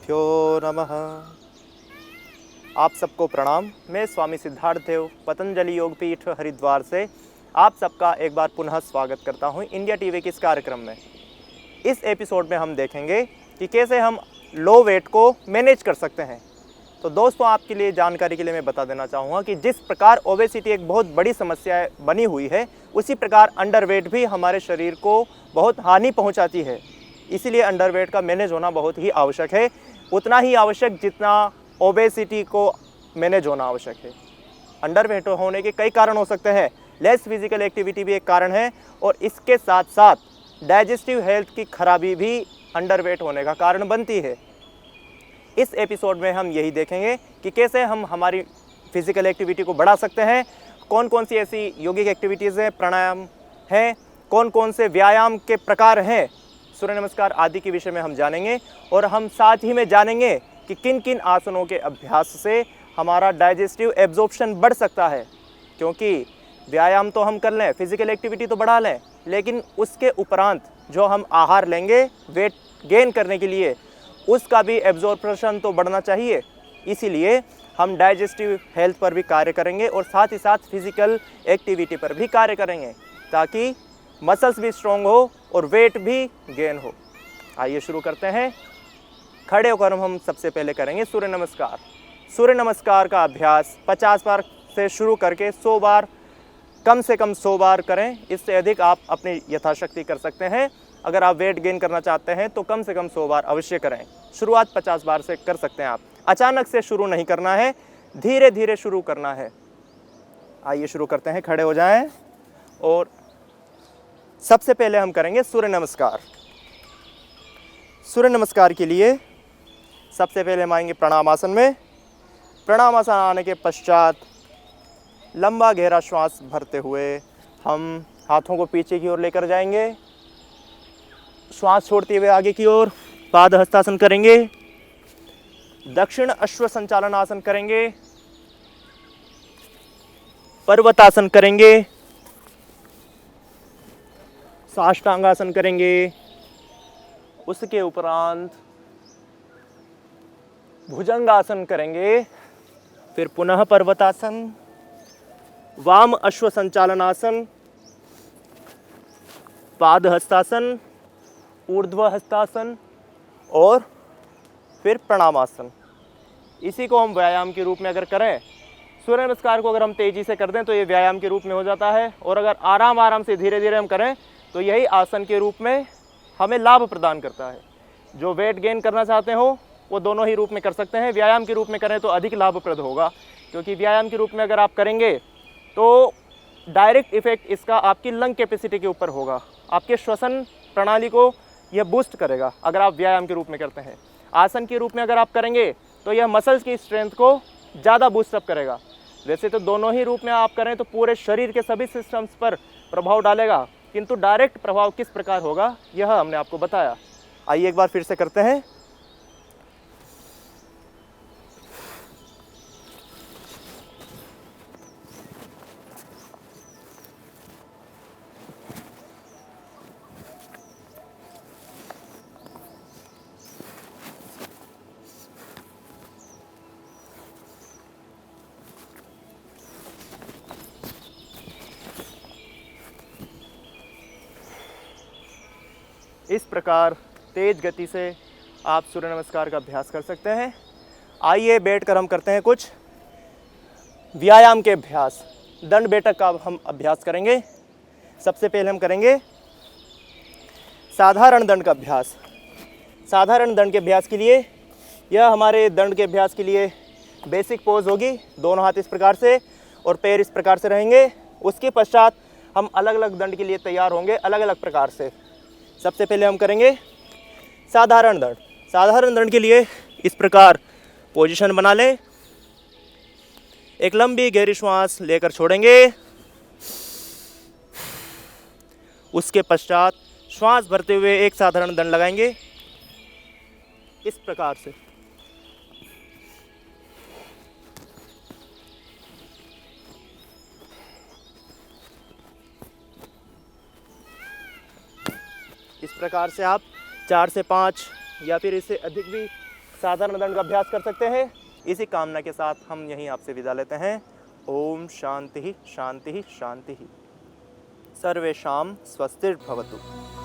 गुरुभ्यो नमः। आप सबको प्रणाम। मैं स्वामी सिद्धार्थ देव पतंजलि योगपीठ हरिद्वार से आप सबका एक बार पुनः स्वागत करता हूं इंडिया टीवी के इस कार्यक्रम में। इस एपिसोड में हम देखेंगे कि कैसे हम लो वेट को मैनेज कर सकते हैं। तो दोस्तों, आपके लिए जानकारी के लिए मैं बता देना चाहूँगा कि जिस प्रकार ओबेसिटी एक बहुत बड़ी समस्या बनी हुई है, उसी प्रकार अंडरवेट भी हमारे शरीर को बहुत हानि पहुँचाती है। इसीलिए अंडरवेट का मैनेज होना बहुत ही आवश्यक है, उतना ही आवश्यक जितना ओबेसिटी को मैनेज होना आवश्यक है। अंडरवेट होने के कई कारण हो सकते हैं। लेस फिजिकल एक्टिविटी भी एक कारण है और इसके साथ साथ डाइजेस्टिव हेल्थ की खराबी भी अंडरवेट होने का कारण बनती है। इस एपिसोड में हम यही देखेंगे कि कैसे हम हमारी फिजिकल एक्टिविटी को बढ़ा सकते हैं, कौन कौन सी ऐसी योगिक एक्टिविटीज़ हैं, प्राणायाम हैं, कौन कौन से व्यायाम के प्रकार हैं, सूर्य नमस्कार आदि के विषय में हम जानेंगे। और हम साथ ही में जानेंगे कि किन किन आसनों के अभ्यास से हमारा डाइजेस्टिव एब्जॉर्प्शन बढ़ सकता है। क्योंकि व्यायाम तो हम कर लें, फिजिकल एक्टिविटी तो बढ़ा लें, लेकिन उसके उपरांत जो हम आहार लेंगे वेट गेन करने के लिए, उसका भी एब्जॉर्प्शन तो बढ़ना चाहिए। इसीलिए हम डाइजेस्टिव हेल्थ पर भी कार्य करेंगे और साथ ही साथ फिजिकल एक्टिविटी पर भी कार्य करेंगे, ताकि मसल्स भी स्ट्रॉन्ग हो और वेट भी गेन हो। आइए शुरू करते हैं। खड़े होकर हम सबसे पहले करेंगे सूर्य नमस्कार। सूर्य नमस्कार का अभ्यास 50 बार से शुरू करके 100 बार, कम से कम 100 बार करें। इससे अधिक आप अपनी यथाशक्ति कर सकते हैं। अगर आप वेट गेन करना चाहते हैं तो कम से कम 100 बार अवश्य करें। शुरुआत 50 बार से कर सकते हैं आप। अचानक से शुरू नहीं करना है, धीरे धीरे शुरू करना है। आइए शुरू करते हैं। खड़े हो जाएं और सबसे पहले हम करेंगे सूर्य नमस्कार। सूर्य नमस्कार के लिए सबसे पहले हम आएंगे प्रणाम आसन में। प्रणाम आसन आने के पश्चात लंबा गहरा श्वास भरते हुए हम हाथों को पीछे की ओर लेकर जाएंगे। श्वास छोड़ते हुए आगे की ओर पाद हस्तासन करेंगे। दक्षिण अश्व संचालन आसन करेंगे। पर्वतासन करेंगे। साष्टांगासन करेंगे। उसके उपरांत भुजंगासन करेंगे। फिर पुनः पर्वतासन, वाम अश्व संचालन आसन, पाद हस्तासन, ऊर्ध्व हस्तासन और फिर प्रणामासन। इसी को हम व्यायाम के रूप में अगर करें, सूर्य नमस्कार को अगर हम तेजी से कर दें तो ये व्यायाम के रूप में हो जाता है, और अगर आराम आराम से धीरे धीरे हम करें तो यही आसन के रूप में हमें लाभ प्रदान करता है। जो वेट गेन करना चाहते हो वो दोनों ही रूप में कर सकते हैं। व्यायाम के रूप में करें तो अधिक लाभप्रद होगा, क्योंकि व्यायाम के रूप में अगर आप करेंगे तो डायरेक्ट इफेक्ट इसका आपकी लंग कैपेसिटी के ऊपर होगा। आपके श्वसन प्रणाली को यह बूस्ट करेगा अगर आप व्यायाम के रूप में करते हैं। आसन के रूप में अगर आप करेंगे तो यह मसल्स की स्ट्रेंथ को ज़्यादा बूस्टअप करेगा। वैसे तो दोनों ही रूप में आप करें तो पूरे शरीर के सभी सिस्टम्स पर प्रभाव डालेगा, किंतु डायरेक्ट प्रभाव किस प्रकार होगा यह हमने आपको बताया। आइए एक बार फिर से करते हैं। इस प्रकार तेज गति से आप सूर्य नमस्कार का अभ्यास कर सकते हैं। आइए बैठकर हम करते हैं कुछ व्यायाम के अभ्यास। दंड बैठक का हम अभ्यास करेंगे। सबसे पहले हम करेंगे साधारण दंड का अभ्यास। साधारण दंड के अभ्यास के लिए, यह हमारे दंड के अभ्यास के लिए बेसिक पोज होगी। दोनों हाथ इस प्रकार से और पैर इस प्रकार से रहेंगे। उसके पश्चात हम अलग अलग दंड के लिए तैयार होंगे, अलग अलग प्रकार से। सबसे पहले हम करेंगे साधारण दंड। साधारण दंड के लिए इस प्रकार पोजीशन बना लें। एक लंबी गहरी श्वास लेकर छोड़ेंगे। उसके पश्चात श्वास भरते हुए एक साधारण दंड लगाएंगे इस प्रकार से। इस प्रकार से आप 4 से 5 या फिर इससे अधिक भी साधारण दंड का अभ्यास कर सकते हैं। इसी कामना के साथ हम यहीं आपसे विदा लेते हैं। ओम शांति शांति शांति। सर्वेषां स्वस्तिर्भवतु।